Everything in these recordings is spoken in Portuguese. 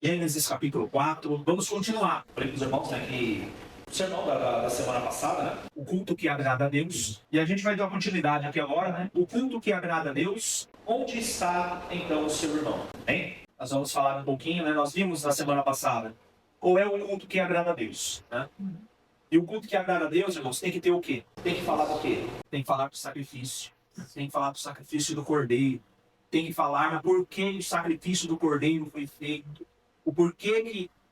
Gênesis capítulo 4. Vamos continuar. Falei para os irmãos, né, que o sermão da semana passada, né? O culto que agrada a Deus. E a gente vai dar continuidade aqui agora, né? O culto que agrada a Deus. Onde está, então, o seu irmão? Hein? Nós vamos falar um pouquinho, né? Nós vimos na semana passada qual é o culto que agrada a Deus, né? E o culto que agrada a Deus, irmãos, tem que ter o quê? Tem que falar do quê? Tem que falar do sacrifício. Tem que falar do sacrifício do Cordeiro. Tem que falar por que o sacrifício do Cordeiro foi feito.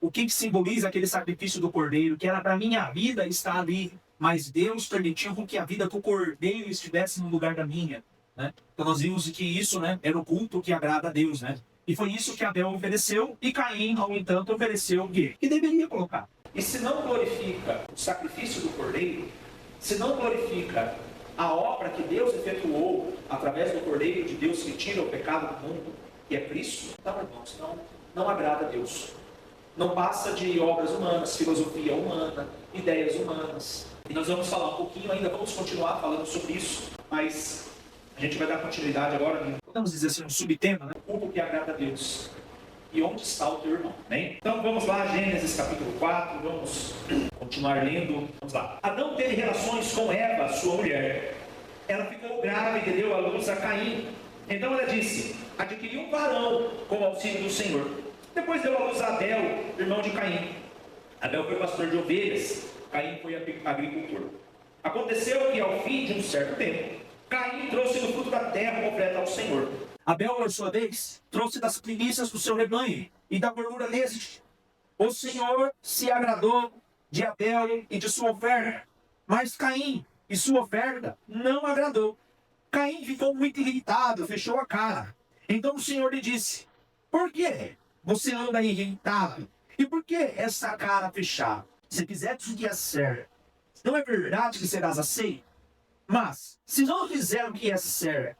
O que simboliza aquele sacrifício do Cordeiro, que era para minha vida estar ali, mas Deus permitiu que a vida do Cordeiro estivesse no lugar da minha, né? Então nós vimos que isso, né, era o culto que agrada a Deus, né? E foi isso que Abel ofereceu, e Caim, ao entanto, ofereceu o quê? Que deveria colocar. E se não glorifica o sacrifício do Cordeiro, se não glorifica a obra que Deus efetuou através do Cordeiro de Deus que tira o pecado do mundo, que é Cristo, então, irmãos, não agrada a Deus. Não passa de obras humanas, filosofia humana, ideias humanas. E nós vamos falar um pouquinho ainda, vamos continuar falando sobre isso, mas a gente vai dar continuidade agora, podemos dizer assim, um subtema, né? Como que agrada a Deus. E onde está o teu irmão? Bem? Então vamos lá, Gênesis capítulo 4, vamos continuar lendo. Vamos lá. Adão teve relações com Eva, sua mulher. Ela ficou grávida e deu à luz a Caim. Então ela disse: adquiri um varão com o auxílio do Senhor. Depois deu à luz a Abel, irmão de Caim. Abel foi pastor de ovelhas, Caim foi agricultor. Aconteceu que ao fim de um certo tempo, Caim trouxe do fruto da terra uma oferta ao Senhor. Abel, por sua vez, trouxe das primícias do seu rebanho e da gordura deste. O Senhor se agradou de Abel e de sua oferta, mas Caim e sua oferta não agradou. Caim ficou muito irritado, fechou a cara. Então o Senhor lhe disse: por que você anda irritado? E por que essa cara fechada? Se fizeres o que é certo, não é verdade que serás aceito? Mas, se não fizer o que é certo,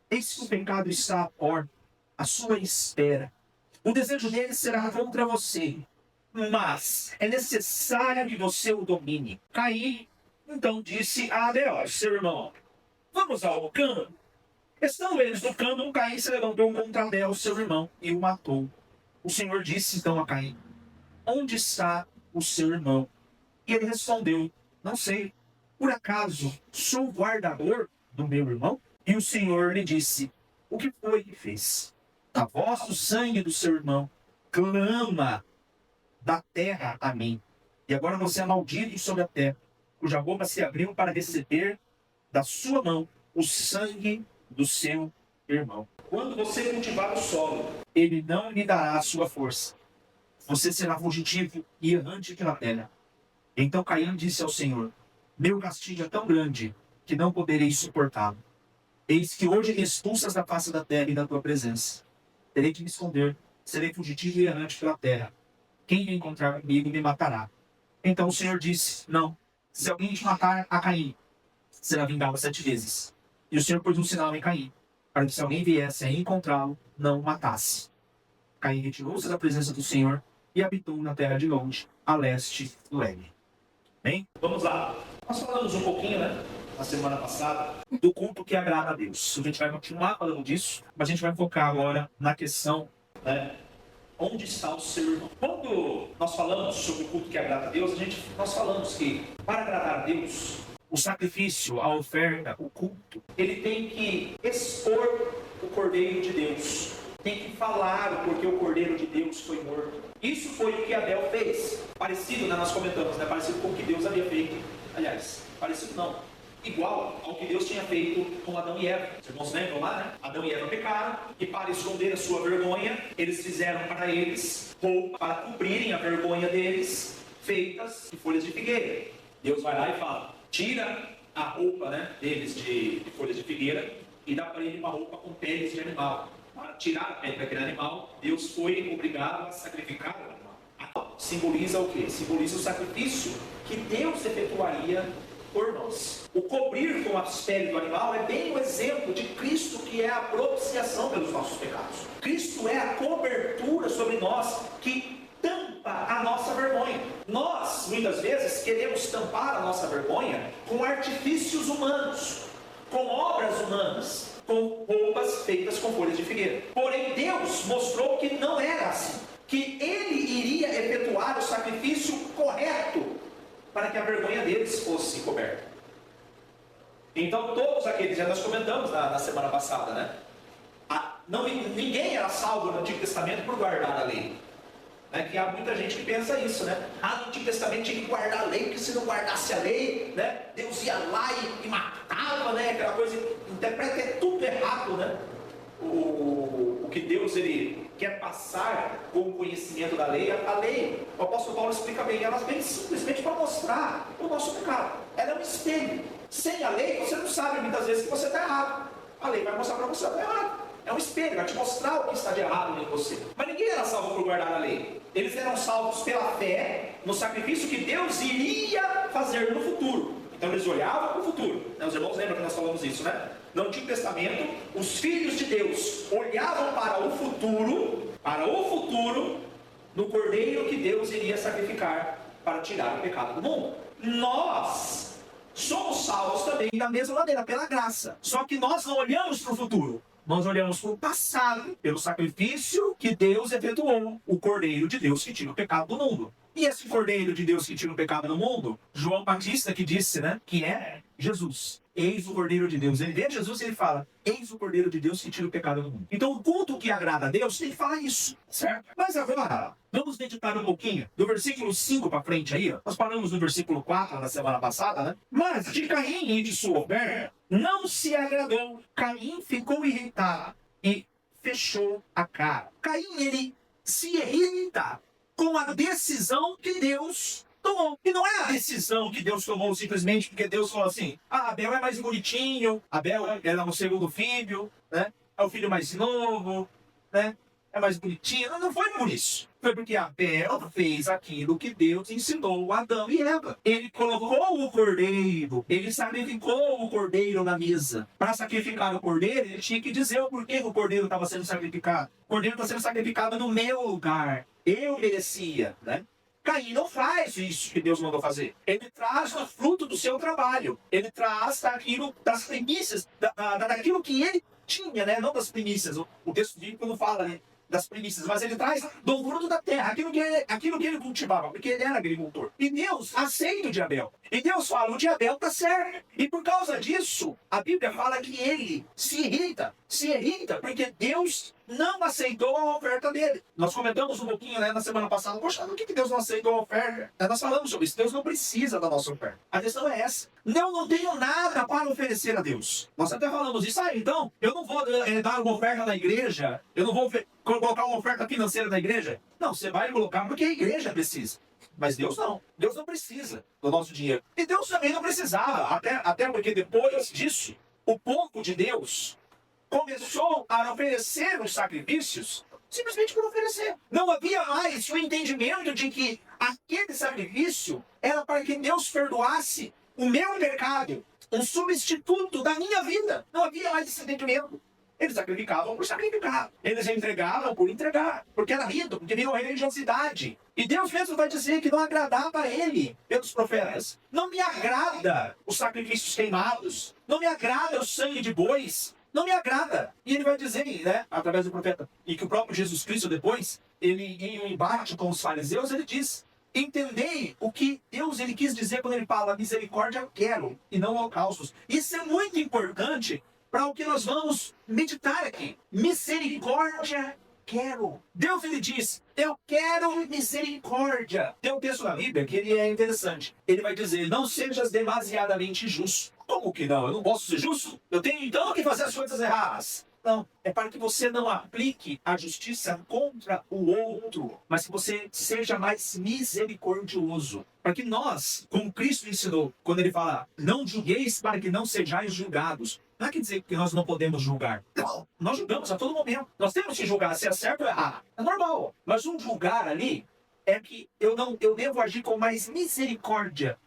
eis que o pecado está à porta, à sua espera. O desejo dele será contra você, mas é necessário que você o domine. Caim então disse a Abel, seu irmão: vamos ao campo. Estando eles no campo, Caim se levantou contra Abel, seu irmão, e o matou. O Senhor disse então a Caim: onde está o seu irmão? E ele respondeu: não sei. Por acaso sou o guardador do meu irmão? E o Senhor lhe disse: o que foi que fez? Da voz do sangue do seu irmão clama da terra a mim. E agora você é maldito sobre a terra, cuja boca se abriu para receber da sua mão o sangue do seu irmão. Quando você cultivar o solo, ele não lhe dará a sua força. Você será fugitivo e errante pela terra. Então Caim disse ao Senhor: meu castigo é tão grande que não poderei suportá-lo. Eis que hoje me expulsas da face da terra e da tua presença. Terei que me esconder, serei fugitivo e errante pela terra. Quem me encontrar comigo me matará. Então o Senhor disse: não, se alguém te matar a Caim, será vingado 7 vezes. E o Senhor pôs um sinal em Caim, para que se alguém viesse a encontrá-lo, não o matasse. Caim retirou-se da presença do Senhor e habitou na terra de longe, a leste do Éden. Bem, vamos lá. Nós falamos um pouquinho, né, na semana passada, do culto que agrada a Deus. A gente vai continuar falando disso, mas a gente vai focar agora na questão, né, onde está o seu irmão? Quando nós falamos sobre o culto que agrada a Deus, nós falamos que, para agradar a Deus, o sacrifício, a oferta, o culto, ele tem que expor o Cordeiro de Deus. Tem que falar o porquê o Cordeiro de Deus foi morto. Isso foi o que Abel fez. Parecido, né, nós comentamos, né, parecido com o que Deus havia feito. Aliás, parecido não. Igual ao que Deus tinha feito com Adão e Eva. Os irmãos lembram lá, né? Adão e Eva pecaram, e para esconder a sua vergonha, eles fizeram para eles roupas para cobrirem a vergonha deles, feitas de folhas de figueira. Deus vai lá e fala: tira a roupa, né, deles de folhas de figueira e dá para ele uma roupa com peles de animal. Para tirar a pele daquele animal, Deus foi obrigado a sacrificar o animal. Simboliza o quê? Simboliza o sacrifício que Deus efetuaria por nós. O cobrir com as peles do animal é bem o exemplo de Cristo, que é a propiciação pelos nossos pecados. Cristo é a cobertura sobre nós que tampa a nossa vergonha. Nós, muitas vezes, queremos tampar a nossa vergonha com artifícios humanos, com obras humanas, com roupas feitas com folhas de figueira. Porém, Deus mostrou que não era assim. que ele iria efetuar o sacrifício correto para que a vergonha deles fosse coberta. Então todos aqueles, já nós comentamos na semana passada, né? Ninguém era salvo no Antigo Testamento por guardar a lei. Né? Que há muita gente que pensa isso, né? No Antigo Testamento tinha que guardar a lei, porque se não guardasse a lei, né? Deus ia lá e matava, né? Aquela coisa, interpreta que é tudo errado, né? O que Deus ele quer passar com o conhecimento da lei, a lei, o apóstolo Paulo explica bem, ela vem simplesmente para mostrar o nosso pecado. Ela é um espelho. Sem a lei, você não sabe muitas vezes que você está errado. A lei vai mostrar para você que está errado. É um espelho, vai te mostrar o que está de errado em você. Mas ninguém era salvo por guardar a lei. Eles eram salvos pela fé no sacrifício que Deus iria fazer no futuro. Então eles olhavam para o futuro. Os irmãos lembram que nós falamos isso, né? No Antigo Testamento, os filhos de Deus olhavam para o futuro, no cordeiro que Deus iria sacrificar para tirar o pecado do mundo. Nós somos salvos também da mesma maneira, pela graça. Só que nós não olhamos para o futuro. Nós olhamos para o passado, pelo sacrifício que Deus efetuou, o Cordeiro de Deus que tira o pecado do mundo. E esse Cordeiro de Deus que tira o pecado do mundo, João Batista que disse, né, que é Jesus. Eis o Cordeiro de Deus. Ele vê Jesus e ele fala, eis o Cordeiro de Deus que tira o pecado do mundo. Então o culto que agrada a Deus, ele fala isso, certo? Mas agora, vamos meditar um pouquinho do versículo 5 para frente aí. Nós paramos no versículo 4 na semana passada, né? Mas de Caim e de sua ovelha não se agradou. Caim ficou irritado e fechou a cara. Caim, ele se irrita com a decisão que Deus tomou. E não é a decisão que Deus tomou simplesmente porque Deus falou assim, Abel é mais bonitinho, Abel era o segundo filho, né? É o filho mais novo, né? É mais bonitinho. Não foi por isso. Foi porque Abel fez aquilo que Deus ensinou a Adão e Eva. Ele colocou o cordeiro, ele sacrificou o cordeiro na mesa. Para sacrificar o cordeiro, ele tinha que dizer o porquê o cordeiro estava sendo sacrificado. O cordeiro está sendo sacrificado no meu lugar. Eu merecia, né? Caim não faz isso que Deus mandou fazer. Ele traz o fruto do seu trabalho. Ele traz daquilo, das primícias, daquilo que ele tinha, né? Não das primícias. O texto bíblico não fala, né, das primícias, mas ele traz do fruto da terra, aquilo que ele cultivava, porque ele era agricultor. E Deus aceita o de Abel. E Deus fala, o de Abel está certo. E por causa disso, a Bíblia fala que ele se irrita, porque Deus não aceitou a oferta dele. Nós comentamos um pouquinho, né, na semana passada, poxa, por que Deus não aceitou a oferta? Nós falamos sobre isso, Deus não precisa da nossa oferta. A questão é essa. Eu não tenho nada para oferecer a Deus. Nós até falamos isso, então, eu não vou dar uma oferta na igreja, eu não vou colocar uma oferta financeira na igreja. Não, você vai colocar porque a igreja precisa. Mas Deus não. Deus não precisa do nosso dinheiro. E Deus também não precisava, até porque depois disso, o povo de Deus começou a oferecer os sacrifícios simplesmente por oferecer. Não havia mais o entendimento de que aquele sacrifício era para que Deus perdoasse o meu pecado, um substituto da minha vida. Não havia mais esse entendimento. Eles sacrificavam por sacrificar. Eles entregavam por entregar. Porque era rido, porque virou religiosidade. E Deus mesmo vai dizer que não agradava a ele pelos profetas. Não me agrada os sacrifícios queimados. Não me agrada o sangue de bois. Não me agrada. E ele vai dizer, né, através do profeta, e que o próprio Jesus Cristo depois, ele em um embate com os fariseus, ele diz, entendei o que Deus ele quis dizer quando ele fala, misericórdia eu quero, e não holocaustos. Isso é muito importante para o que nós vamos meditar aqui. Misericórdia quero. Deus ele diz, eu quero misericórdia. Tem um texto na Bíblia que ele é interessante. Ele vai dizer, não sejas demasiadamente justo. Como que não? Eu não posso ser justo? Eu tenho então que fazer as coisas erradas. Não, é para que você não aplique a justiça contra o outro, mas que você seja mais misericordioso. Para que nós, como Cristo ensinou, quando ele fala, não julgueis para que não sejais julgados. Não é que dizer que nós não podemos julgar. Não, nós julgamos a todo momento. Nós temos que julgar se é certo ou errado. É normal. Mas um julgar ali é que eu devo agir com mais misericórdia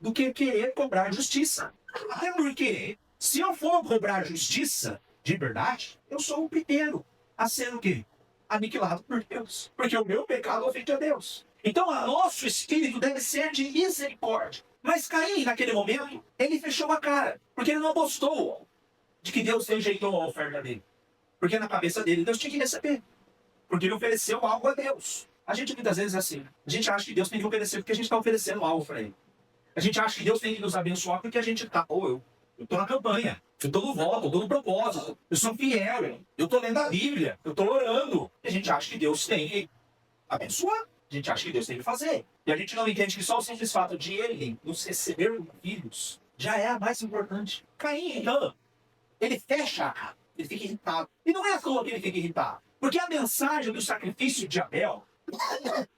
do que querer cobrar justiça. Até porque, se eu for cobrar justiça de verdade, eu sou o primeiro a ser o quê? Aniquilado por Deus. Porque o meu pecado ofende a Deus. Então, o nosso espírito deve ser de misericórdia. Mas Caim, naquele momento, ele fechou a cara. Porque ele não gostou de que Deus rejeitou a oferta dele. Porque na cabeça dele, Deus tinha que receber. Porque ele ofereceu algo a Deus. A gente muitas vezes é assim. A gente acha que Deus tem que oferecer porque a gente está oferecendo algo para Ele. A gente acha que Deus tem que nos abençoar porque a gente está. Ou eu estou na campanha, eu estou no voto, eu estou no propósito, eu sou fiel, eu estou lendo a Bíblia, eu estou orando. E a gente acha que Deus tem que abençoar. A gente acha que Deus tem que fazer. E a gente não entende que só o simples fato de Ele nos receber como filhos já é a mais importante. Caim, então, ele fecha a cara, ele fica irritado. E não é à toa que ele fica irritado. Porque a mensagem do sacrifício de Abel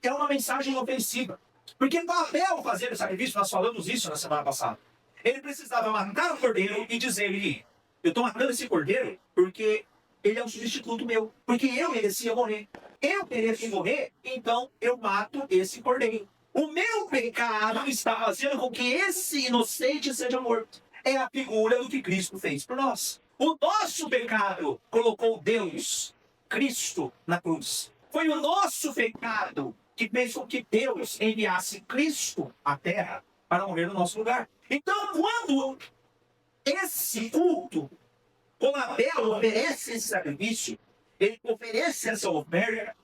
é uma mensagem ofensiva. Porque para Abel fazer o sacrifício, nós falamos isso na semana passada, ele precisava matar o cordeiro e dizer: eu estou matando esse cordeiro porque ele é um substituto meu. Porque eu merecia morrer. Eu mereço morrer, então eu mato esse cordeiro. O meu pecado está fazendo com que esse inocente seja morto. É a figura do que Cristo fez por nós. O nosso pecado colocou Deus, Cristo, na cruz. Foi o nosso pecado que fez com que Deus enviasse Cristo à terra para morrer no nosso lugar. Então, quando esse culto, quando Abel oferece esse sacrifício, ele oferece essa oferta,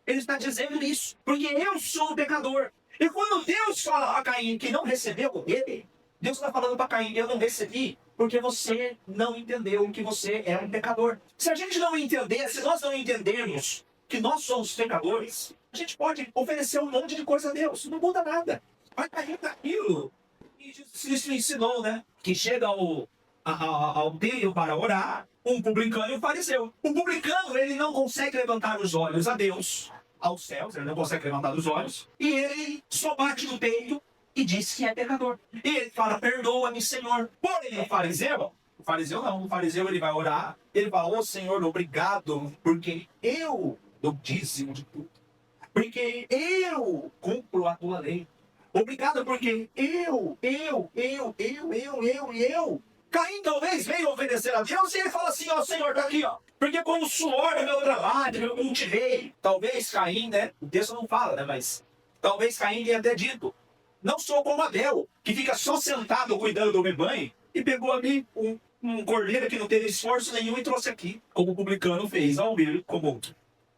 ele está dizendo isso, porque eu sou um pecador. E quando Deus fala a Caim que não recebeu ele, Deus está falando para Caim: eu não recebi porque você não entendeu que você é um pecador. Se a gente não entender, se nós não entendermos que nós somos pecadores, a gente pode oferecer um monte de coisa a Deus, não muda nada. Vai cair daquilo. E Jesus ensinou, né? Que chega ao templo para orar um publicano e um fariseu. O publicano, ele não consegue levantar os olhos a Deus, aos céus, ele não consegue levantar os olhos, e ele só bate no peito e diz que é pecador. E ele fala: perdoa-me, Senhor. Porém, o fariseu não, o fariseu ele vai orar, ele fala: ô Senhor, obrigado, porque eu dou dízimo de tudo. Porque eu cumpro a tua lei. Obrigado porque eu. Caim talvez veio oferecer a Deus e ele fala assim: ó Senhor, tá aqui, ó. Porque com o suor do meu trabalho eu cultivei. Talvez Caim, né? O texto não fala, né? Mas talvez Caim tenha até dito: não sou como Abel, que fica só sentado cuidando do rebanho e pegou ali um cordeiro que não teve esforço nenhum e trouxe aqui. Como o publicano fez ao ver, como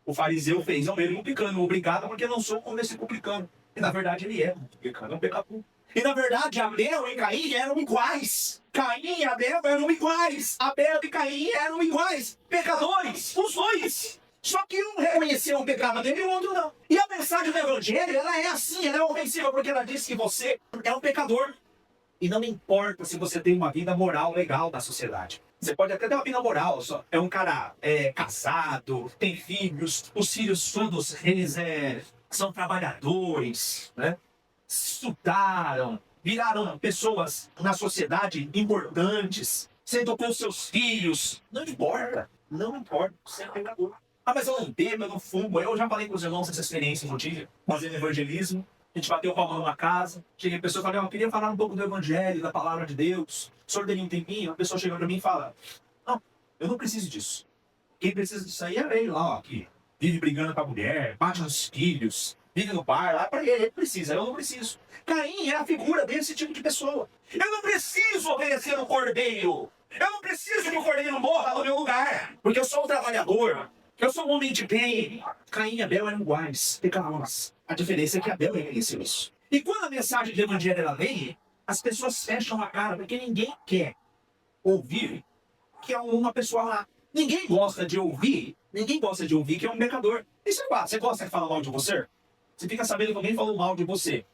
o fariseu fez ao ver o publicano. Obrigado porque eu não sou como esse publicano. E na verdade ele é um publicano, é um pecador. E na verdade Abel e Caim eram iguais. Caim e Abel eram iguais. Abel e Caim eram iguais. Pecadores, os dois. Só que um reconheceu o pecado dele e o outro não. E a mensagem do Evangelho, ela é assim, ela é ofensiva, porque ela diz que você é um pecador. E não importa se você tem uma vida moral legal na sociedade. Você pode até ter uma vida moral, só é um cara casado, tem filhos, os filhos todos eles são trabalhadores, né? Estudaram, viraram pessoas na sociedade importantes. Você educou seus filhos. Não importa, não importa, você é pecador. Ah, mas eu não bebo, eu não fumo. Eu já falei com os irmãos essa experiência que eu tive, fazendo evangelismo. A gente bateu palma numa casa. Cheguei a pessoa e falei: eu queria falar um pouco do evangelho, da palavra de Deus. O senhor teria um tempinho? A pessoa chega para mim e fala: não, eu não preciso disso. Quem precisa disso aí é ele lá, ó, que vive brigando com a mulher, bate nos filhos, vive no bar, lá para ele precisa, eu não preciso. Caim é a figura desse tipo de pessoa. Eu não preciso oferecer um cordeiro. Eu não preciso que o cordeiro morra no meu lugar, porque eu sou um trabalhador. Eu sou um homem de bem. Caim e Abel eram iguais, pecadores. A diferença é que Abel reconheceu isso. E quando a mensagem do evangelho ela vem, as pessoas fecham a cara, porque ninguém quer ouvir que é uma pessoa lá. Ninguém gosta de ouvir que é um pecador. E você gosta que fala mal de você? Você fica sabendo que alguém falou mal de você.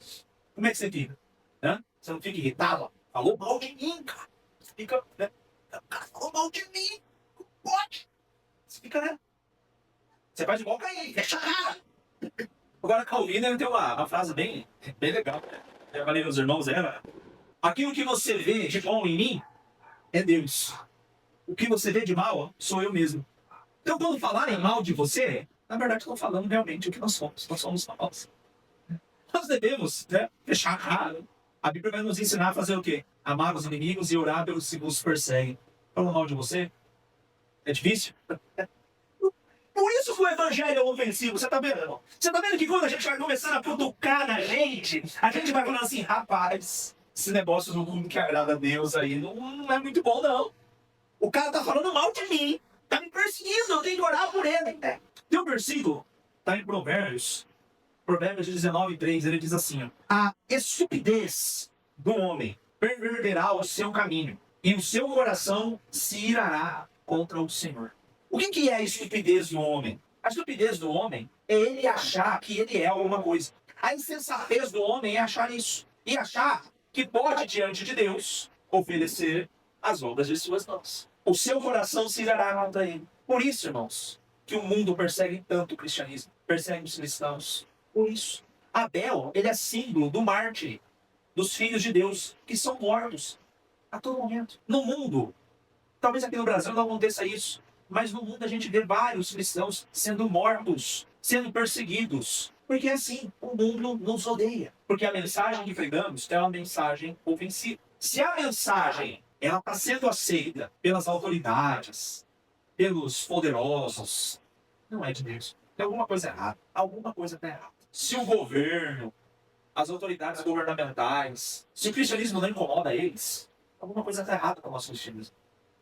Como é que você fica? Hã? Você não fica irritado? Falou mal de mim, cara. Você fica, né? O cara falou mal de mim. Pode. Você fica, né? Você faz igual Caim, fecha a cara. Agora, Calvino tem uma frase bem legal. Eu falei nos irmãos, aquilo que você vê de bom em mim é Deus. O que você vê de mal sou eu mesmo. Então, quando falarem mal de você, na verdade, estão falando realmente o que nós somos. Nós somos maus. Nós devemos, né, fechar a cara. A Bíblia vai nos ensinar a fazer o quê? Amar os inimigos e orar pelos que nos perseguem. Falam mal de você? É difícil? Por isso que o evangelho é ofensivo, você tá vendo, irmão? Você tá vendo que quando a gente vai começando a cutucar na gente, a gente vai falando assim: rapaz, esse negócio no mundo que agrada a Deus aí não é muito bom, não. O cara tá falando mal de mim, tá me perseguindo, eu tenho que orar por ele. Tem um versículo, tá em Provérbios, Provérbios 19:3, ele diz assim, ó, a estupidez do homem perverterá o seu caminho, e o seu coração se irará contra o Senhor. O que é a estupidez do homem? A estupidez do homem é ele achar que ele é alguma coisa. A insensatez do homem é achar isso. E achar que pode, diante de Deus, oferecer as obras de suas mãos. O seu coração se irá contra ele. Por isso, irmãos, que o mundo persegue tanto o cristianismo. Persegue os cristãos. Por isso. Abel, ele é símbolo do mártir, dos filhos de Deus, que são mortos a todo momento. No mundo, talvez aqui no Brasil não aconteça isso, mas no mundo a gente vê vários cristãos sendo mortos, sendo perseguidos. Porque assim, o mundo nos odeia. Porque a mensagem que pregamos é uma mensagem ofensiva. Se a mensagem ela está sendo aceita pelas autoridades, pelos poderosos, não é de Deus. Tem alguma coisa errada. Alguma coisa está errada. Se o governo, as autoridades governamentais, se o cristianismo não incomoda eles, alguma coisa está errada com o nosso cristianismo.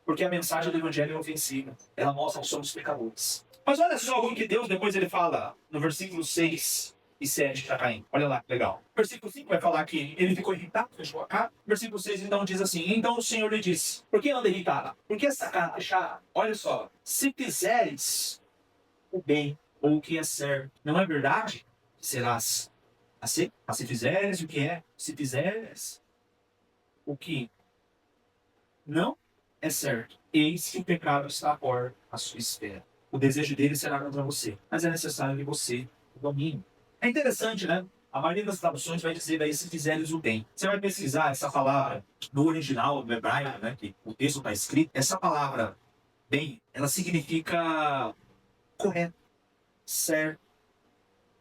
Porque a mensagem do evangelho é ofensiva. Ela mostra que somos pecadores. Mas olha só o que Deus depois ele fala no versículo 6 e 7 para Caim. Olha lá, legal. Versículo 5 vai falar que ele ficou irritado, fechou a cara. Versículo 6 então diz assim, então o Senhor lhe disse, por que anda irritado? Por que essa cara fechada? Olha só, se fizeres o bem ou o que é certo, não é verdade? Serás assim? Mas se fizeres o que é, se fizeres o que não é certo, eis que o pecado está à porta à sua espera. O desejo dele será contra você, mas é necessário que você o domine. É interessante, né? A maioria das traduções vai dizer aí se fizeres o bem. Você vai pesquisar essa palavra no original, no hebraico, né? Que o texto está escrito. Essa palavra bem, ela significa correto, certo,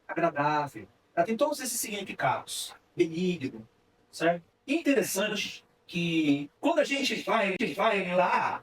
agradável. Ela tem todos esses significados. Benigno, certo? E interessante que quando a gente vai lá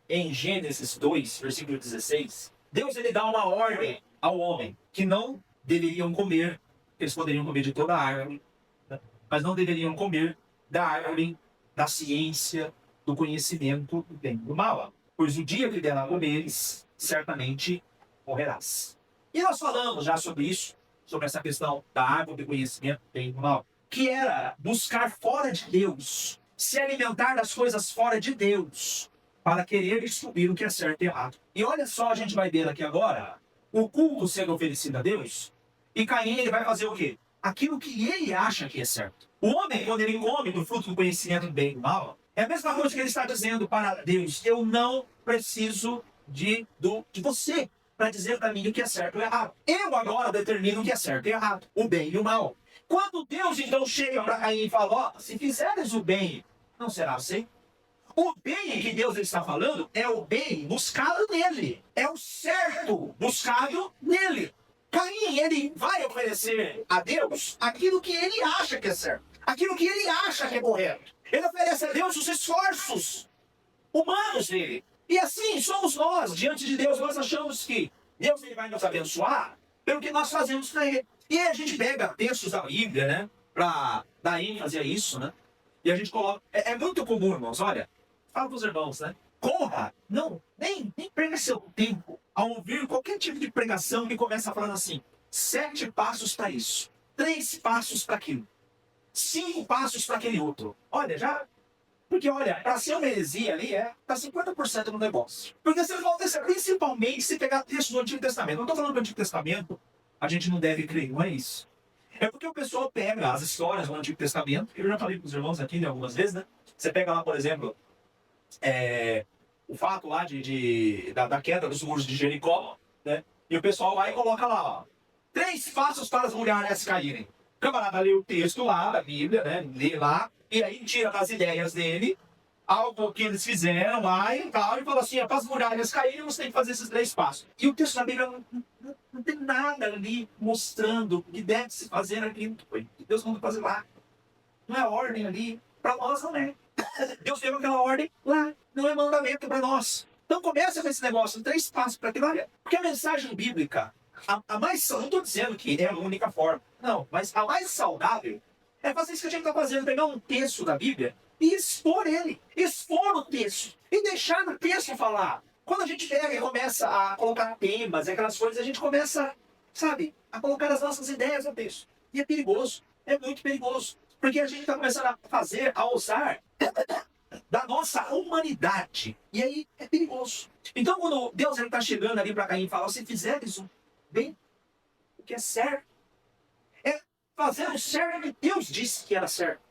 em Gênesis 2, versículo 16, Deus ele dá uma ordem ao homem que não deveriam comer, eles poderiam comer de toda a árvore, né? Mas não deveriam comer da árvore da ciência, do conhecimento do bem e do mal. Pois o dia que dela comeres, certamente morrerás. E nós falamos já sobre isso, sobre essa questão da árvore do conhecimento do bem e do mal, que era buscar fora de Deus, se alimentar das coisas fora de Deus, para querer descobrir o que é certo e errado. E olha só, a gente vai ver aqui agora o culto sendo oferecido a Deus, e Caim ele vai fazer o quê? Aquilo que ele acha que é certo. O homem, quando ele come do fruto do conhecimento do bem e do mal, é a mesma coisa que ele está dizendo para Deus, eu não preciso de você para dizer para mim o que é certo ou errado. Eu agora determino o que é certo e errado, o bem e o mal. Quando Deus então chega para Caim e fala, ó, se fizeres o bem, não será assim? O bem que Deus está falando é o bem buscado nele. É o certo buscado nele. Caim, ele vai oferecer a Deus aquilo que ele acha que é certo. Aquilo que ele acha que é correto. Ele oferece a Deus os esforços humanos dele. E assim somos nós, diante de Deus. Nós achamos que Deus ele vai nos abençoar pelo que nós fazemos para ele. E aí a gente pega textos da Bíblia, né? Para dar ênfase a isso, né? E a gente coloca... É muito comum, irmãos, olha... Fala para os irmãos, né? Corra! Não, nem perca seu tempo ao ouvir qualquer tipo de pregação que começa falando assim, 7 passos para isso, 3 passos para aquilo, 5 passos para aquele outro. Olha, já... Porque, olha, para ser uma heresia ali, tá 50% no negócio. Porque vocês vão ter, principalmente se pegar texto do Antigo Testamento. Não estou falando do Antigo Testamento, a gente não deve crer, não é isso. É porque o pessoal pega as histórias do Antigo Testamento, eu já falei para os irmãos aqui né, algumas vezes, né? Você pega lá, por exemplo... o fato lá da queda dos muros de Jericó, né? E o pessoal vai e coloca lá, ó, 3 passos para as mulheres caírem. O camarada lê o texto lá da Bíblia, né? Lê lá, e aí tira das ideias dele algo que eles fizeram lá e tal, e fala assim, para as muralhas caírem, você tem que fazer esses 3 passos. E o texto da Bíblia não tem nada ali mostrando que deve se fazer aquilo que Deus manda fazer lá. Não é ordem ali, para nós não é. Deus deu aquela ordem lá, não é mandamento para nós. Então começa com esse negócio, 3 passos para aquilo. Olha, porque a mensagem bíblica, a mais, não estou dizendo que é a única forma, não, mas a mais saudável é fazer isso que a gente está fazendo, pegar um texto da Bíblia e expor ele, expor o texto e deixar o texto falar. Quando a gente pega e começa a colocar temas, aquelas coisas, a gente começa sabe, a colocar as nossas ideias a texto. E é perigoso, é muito perigoso. Porque a gente está começando a usar da nossa humanidade. E aí é perigoso. Então, quando Deus está chegando ali para Caim e fala, se fizeres o bem, o que é certo, é fazer o certo que Deus disse que era certo.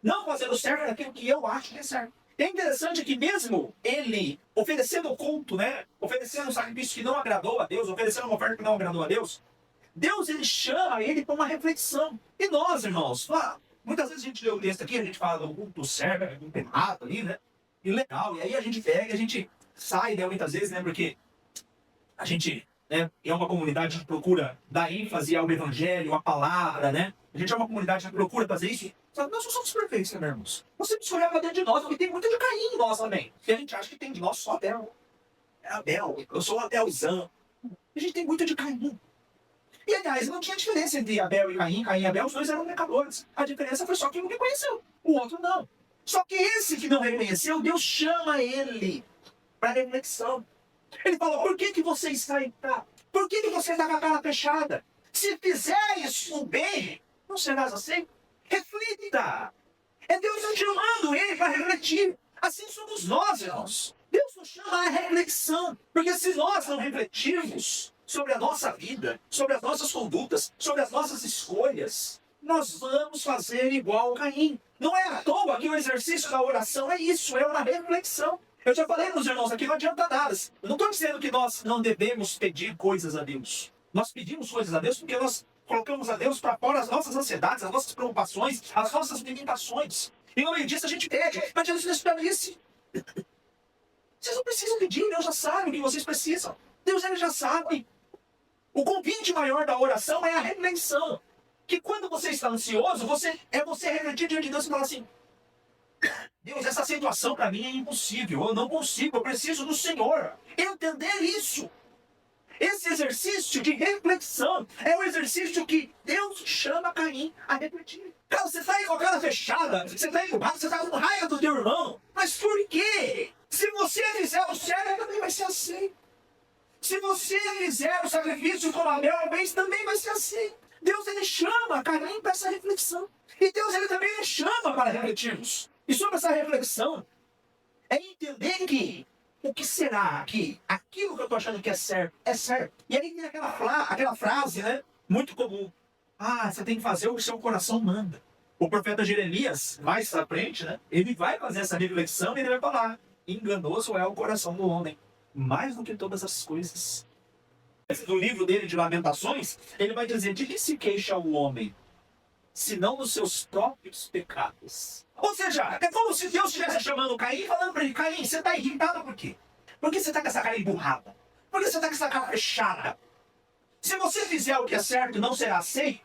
Não fazer o certo daquilo que eu acho que é certo. É interessante que mesmo ele oferecendo o culto, né? Oferecendo um sacrifício que não agradou a Deus, oferecendo uma oferta que não agradou a Deus, Deus ele chama ele para uma reflexão. E nós, irmãos, muitas vezes a gente lê o texto aqui, a gente fala do culto certo, do culto errado ali, né? E legal. E aí a gente pega, a gente sai, né? Muitas vezes, né? Porque a gente, né, é uma comunidade que procura dar ênfase ao evangelho, à palavra, né? A gente é uma comunidade que procura fazer isso. Só que nós não somos perfeitos, né, irmãos? Nós temos que olhar para dentro de nós, porque tem muito de Caim em nós também. E a gente acha que tem de nós só Abel. É Abel, eu sou Abelzão. A gente tem muito de Caim. E, aliás, não tinha diferença entre Abel e Caim. Caim e Abel, os dois eram pecadores. A diferença foi só que um reconheceu, o outro não. Só que esse que não reconheceu, Deus chama ele para reflexão. Ele falou, por que você está aí? Por que você está com a cara fechada? Se fizeres o bem, não serás assim? Reflita. É Deus chamando ele para refletir. Assim somos nós, irmãos. Deus nos chama à reflexão. Porque se nós não refletirmos sobre a nossa vida, sobre as nossas condutas, sobre as nossas escolhas, nós vamos fazer igual Caim. Não é à toa que o exercício da oração é isso, é uma reflexão. Eu já falei para os irmãos aqui, não adianta nada. Eu não estou dizendo que nós não devemos pedir coisas a Deus. Nós pedimos coisas a Deus porque nós colocamos a Deus para fora as nossas ansiedades, as nossas preocupações, as nossas limitações. E no meio disso a gente pede, mas Deus não estabelece. Vocês não precisam pedir, Deus já sabe o que vocês precisam. Deus ele já sabe. O convite maior da oração é a reflexão. Que quando você está ansioso, você refletir diante de Deus e falar assim, Deus, essa situação para mim é impossível, eu não consigo, eu preciso do Senhor. Entender isso. Esse exercício de reflexão é o exercício que Deus chama Caim a refletir. Cara, você está aí com a cara fechada, você está empurrado, você está com raiva do teu irmão. Mas por quê? Se você fizer o certo, também vai ser assim. Se você fizer o sacrifício como Abel fez, também vai ser assim. Deus ele chama Caim para essa reflexão. E Deus ele também nos chama para refletirmos. E sobre essa reflexão, é entender que o que será que aquilo que eu estou achando que é certo, é certo. E aí tem aquela frase, né, muito comum. Você tem que fazer o que seu coração manda. O profeta Jeremias, mais à frente, né, ele vai fazer essa reflexão e ele vai falar, enganoso é o coração do homem, mais do que todas as coisas. No livro dele de Lamentações, ele vai dizer, de que se queixa o homem? Senão dos seus próprios pecados. Ou seja, é como se Deus estivesse chamando Caim e falando para ele, Caim, você está irritado por quê? Por que você está com essa cara emburrada? Por que você está com essa cara fechada? Se você fizer o que é certo, não será aceito?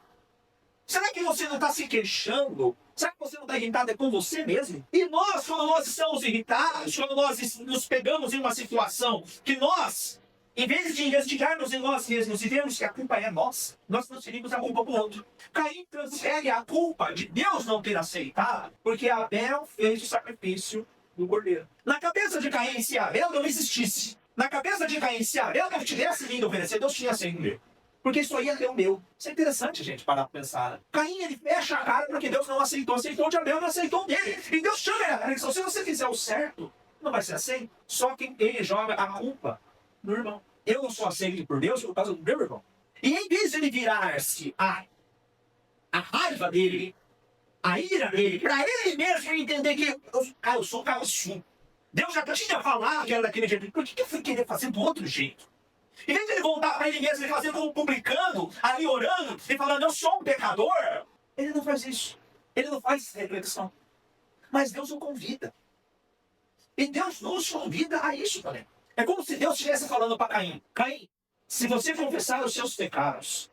Será que você não está se queixando? Será que você não está irritado é com você mesmo? E nós, quando nós estamos irritados, quando nós nos pegamos em uma situação que nós, em vez de investigarmos em nós mesmos e vermos que a culpa é nossa, nós transferimos a culpa para o outro. Caim transfere a culpa de Deus não ter aceitado, porque Abel fez o sacrifício do cordeiro. Na cabeça de Caim, se Abel não existisse, na cabeça de Caim, se Abel não tivesse vindo oferecer, Deus tinha aceito. Porque isso aí é o meu. Isso é interessante, gente, parar para pensar. Caim, ele fecha a cara porque Deus não aceitou de Abel, não aceitou dele. E Deus chama ele a reflexão. Se você fizer o certo, não vai ser aceito. Só que ele joga a culpa no irmão. Eu não sou aceito por Deus por causa do meu irmão. E em vez de ele virar-se a raiva dele, a ira dele, para ele mesmo entender que eu sou o cabeçudo. Deus já tinha falado que era daquele jeito. Por que eu fui querer fazer do outro jeito? Em vez de ele voltar para ele mesmo e fazer como publicano, ali orando, e falando, eu sou um pecador, ele não faz isso. Ele não faz reflexão. Mas Deus o convida. E Deus nos convida a isso também. É como se Deus estivesse falando para Caim, Caim, se você confessar os seus pecados,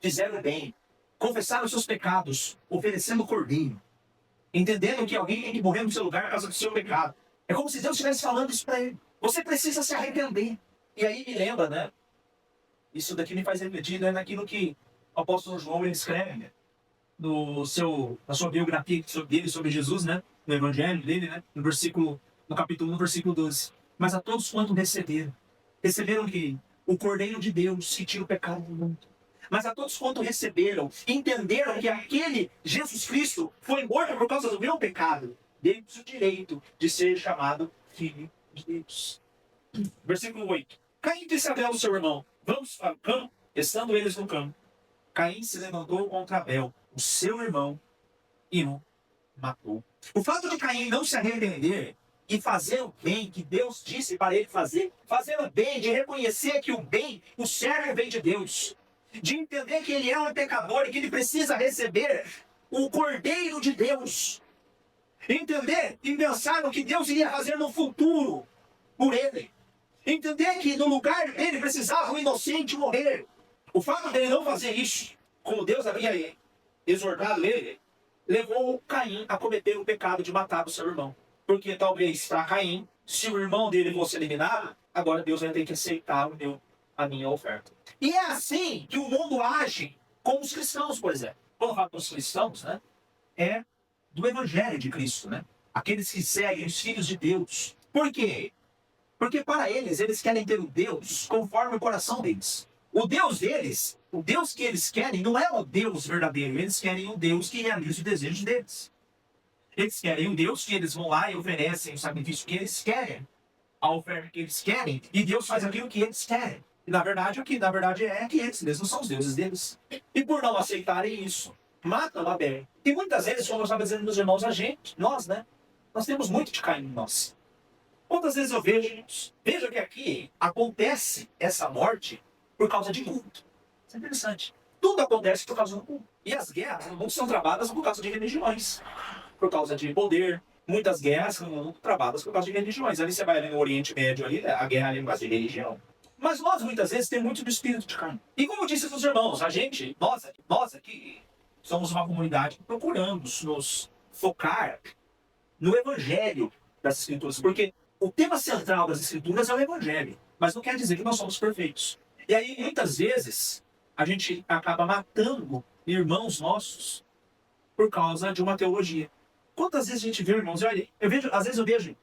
fizer o bem, confessar os seus pecados, oferecendo o cordeiro, entendendo que alguém tem que morrer no seu lugar por causa do seu pecado. É como se Deus estivesse falando isso para ele. Você precisa se arrepender. E aí me lembra, né? Isso daqui me faz refletir, né, naquilo que o apóstolo João ele escreve, né? Na sua biografia dele sobre Jesus, né? No evangelho dele, né? No capítulo 1, versículo 12. Mas a todos quanto receberam. Receberam que o Cordeiro de Deus que tira o pecado do mundo. Mas a todos quanto receberam, entenderam que aquele Jesus Cristo foi morto por causa do meu pecado, deu-lhes o direito de ser chamado Filho de Deus. Versículo 8. Caim disse a Abel, seu irmão, vamos para o campo. Estando eles no campo, Caim se levantou contra Abel, o seu irmão, e o matou. O fato de Caim não se arrepender e fazer o bem que Deus disse para ele fazer o bem, de reconhecer que o bem, o certo vem de Deus, de entender que ele é um pecador e que ele precisa receber o Cordeiro de Deus, entender e pensar no que Deus iria fazer no futuro por ele, entender que no lugar dele precisava um inocente morrer. O fato dele não fazer isso, como Deus havia exortado ele, levou Caim a cometer o pecado de matar o seu irmão. Porque talvez para Caim, se o irmão dele fosse eliminado, agora Deus vai ter que aceitar a minha oferta. E é assim que o mundo age com os cristãos, por exemplo. Quando eu falo com os cristãos, né, é do Evangelho de Cristo, né? Aqueles que seguem os filhos de Deus. Por quê? Porque para eles querem ter o Deus conforme o coração deles. O Deus deles, o Deus que eles querem, não é o Deus verdadeiro. Eles querem o Deus que realiza o desejo deles. Eles querem um Deus que eles vão lá e oferecem o sacrifício que eles querem, a oferta que eles querem, e Deus faz aquilo que eles querem. E na verdade, é que eles mesmos são os deuses deles. E por não aceitarem isso, matam Abel. E muitas vezes, como eu estava dizendo, meus irmãos, nós temos muito de Caim em nós. Quantas vezes eu vejo que aqui acontece essa morte por causa de culto. Isso é interessante. Tudo acontece por causa do culto. E as guerras no mundo são travadas por causa de religiões, por causa de poder. Muitas guerras são travadas por causa de religiões. Ali você vai ali no Oriente Médio, a guerra ali por causa de religião. Mas nós, muitas vezes, temos muito do espírito de carne. E como eu disse para os irmãos, nós aqui, somos uma comunidade que procuramos nos focar no Evangelho das Escrituras. Porque o tema central das Escrituras é o Evangelho. Mas não quer dizer que nós somos perfeitos. E aí, muitas vezes, a gente acaba matando irmãos nossos por causa de uma teologia. Quantas vezes a gente vê, irmãos, às vezes eu vejo,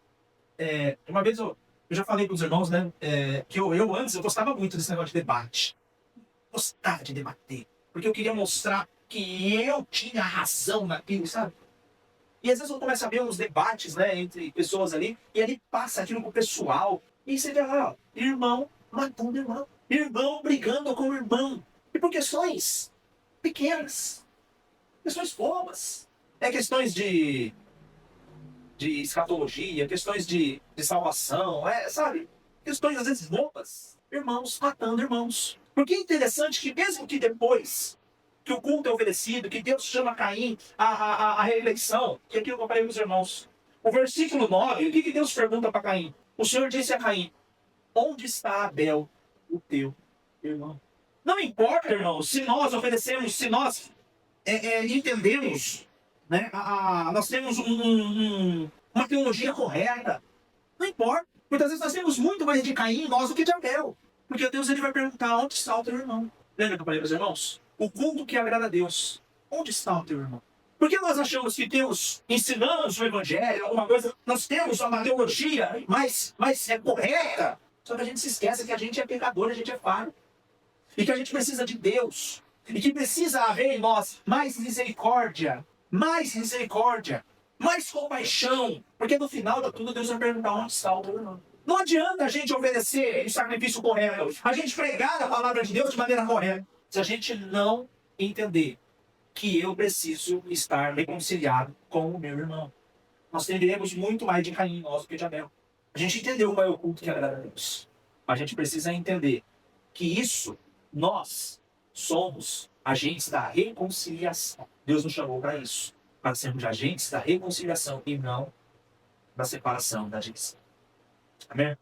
uma vez eu já falei para os irmãos, né, que eu antes eu gostava muito desse negócio de debate. Gostava de debater, porque eu queria mostrar que eu tinha razão naquilo, sabe? E às vezes eu começo a ver uns debates, né, entre pessoas ali, e ali passa aquilo pro pessoal, e você vê lá, ó, irmão matando irmão, irmão brigando com o irmão, e por questões pequenas, questões bobas, questões de escatologia, questões de salvação, sabe? Questões às vezes bobas, irmãos matando irmãos. Porque é interessante que mesmo que depois que o culto é oferecido, que Deus chama Caim à reeleição, que aqui eu comparei com os irmãos. O versículo 9, o que Deus pergunta para Caim? O Senhor disse a Caim, onde está Abel, o teu irmão? Não importa, irmão, se nós oferecemos, se nós entendemos, né, nós temos uma teologia correta. Não importa. Muitas vezes nós temos muito mais de Caim em nós do que de Abel. Porque Deus ele vai perguntar, onde está o teu irmão? Lembra que eu falei para os irmãos? O culto que agrada a Deus. Onde está o teu irmão? Porque nós achamos que ensinamos o Evangelho, alguma coisa, nós temos uma teologia mais correta. Só que a gente se esquece que a gente é pecador, a gente é falho. E que a gente precisa de Deus. E que precisa haver em nós mais misericórdia, mais compaixão. Porque no final de tudo, Deus vai perguntar onde está o teu irmão. Não adianta a gente oferecer o sacrifício correto, a gente pregar a palavra de Deus de maneira correta, se a gente não entender que eu preciso estar reconciliado com o meu irmão. Nós teremos muito mais de Caim em nós do que de Abel. A gente entendeu qual é o culto que agrada a Deus. Mas a gente precisa entender que nós somos agentes da reconciliação. Deus nos chamou para isso, para sermos agentes da reconciliação e não da separação, da divisão. Amém?